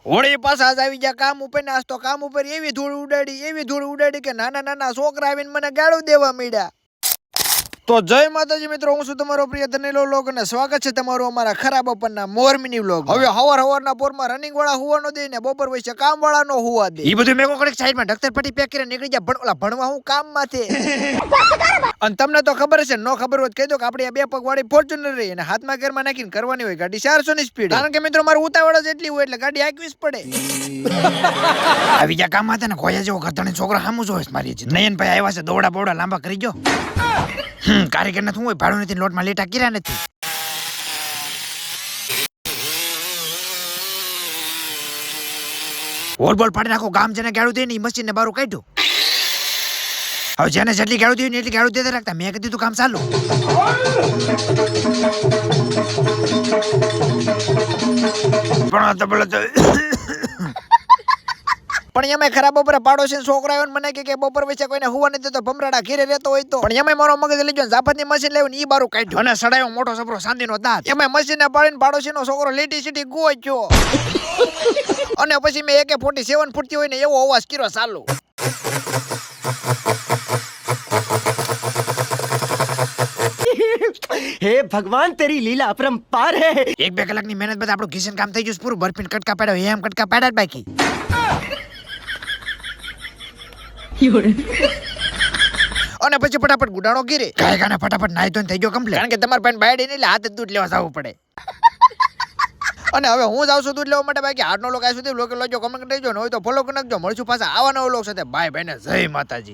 હોળી પાછા આજ આવી ગયા કામ ઉપર ને આજ તો કામ ઉપર એવી ધૂળ ઉડાડી કે નાના નાના છોકરા આવીને મને ગાળું દેવા માંડ્યા. તો જય માતાજી મિત્રો, હું છું તમારો પ્રિય ધનેલો લોગ અને સ્વાગત છે તમારું અમારા ખરાબ બપોરના મોરમીની વ્લોગ. હવે હવારના પોરમાં રનિંગ વાળા હુવાનો દે ને બપોર વચ્ચે કામ વાળા નો હુવા દે. ઈ બધું મેકો કડક સાઈડમાં ઢક્તર પટ્ટી પેક કરીને નીકળી જા ભણવા હું કામ માંથી. અને તમને તો ખબર છે, નો ખબર હોય કહી દો કે આપણે બે પગ વાળી ફોર્ચ્યુનર રહી અને હાથમાં ગેરમાં નાખીને કરવાની હોય ગાડી 400 ની સ્પીડ. કારણ કે મિત્રો મારું ઉતાવળ જ એટલી હોય એટલે ગાડી હાંકવી જ પડે. આવી જા કામ હતા ને કોયા જેવો ગધણી છોકરો સામું જોઈશ મારી નયન ભાઈ આવ્યા છે, દોડા બોડા લાંબા કરી ગયો. કારીગર ને શું હોય, ભાડું નથી, લોટમાં લેટા કર્યા નથી. બોલ બોલ પાડી નાખો, ગામ જેને ગાળું દે ને મશીન ને બારું કાઢ્યું. હવે જેને જેટલી ગાળું દે ને એટલી ગાળું દેતા રાખતા. મેં કીધું કામ ચાલુ. પણ એમાં ખરાબ બપોરે પાડોશી છોકરા આવ્યો મને કે બપોર વચ્ચે કોઈને હુવા નથી દેતો, ભમરાડા ઘેરે રહેતો હોય તો. પણ એમાં મારો મગજ લઈ ગયો, જાફતની મશીન લાવ્યો ઈ બારું કાઢ્યું અને સડાયો મોટો સપરો સાંધીનો દાંત. એમાં મશીન ને પાડીને પાડોશીનો છોકરો લીટી સીટી ગોચ્યો. અને પછી મેં AK-47 ફૂટતી હોય ને એવો અવાજ કર્યો ચાલુ. हे भगवान तेरी लीला अपरंपार है. 1-2 કલાકની મહેનત બાદ આપણું ઘીસન કામ થઈ ગયું પૂરું. બરફીન કટકા પાડ્યો, એમ કટકા પાડ્યા બાકી. અને પછી ફટાફટ ગુડાણો ગીરે ગાયકાને ફટાફટ નાઈ ધોઈને થઈ ગયો કમ્પ્લીટ. કારણ કે તમારા પાસે બાયડી નહીં એટલે હાથે દૂધ લેવા જવું પડે. અને હવે હું જાઉં છું દૂધ લેવા માટે. બાકી હાડનો લોકો આ સુધી લોકો કમેન્ટ કરજો ને હોય તો ફોલો કરી નાખજો. મળશું પાછા આવા નવા લોકો સાથે. બાય બાય ને જય માતાજી.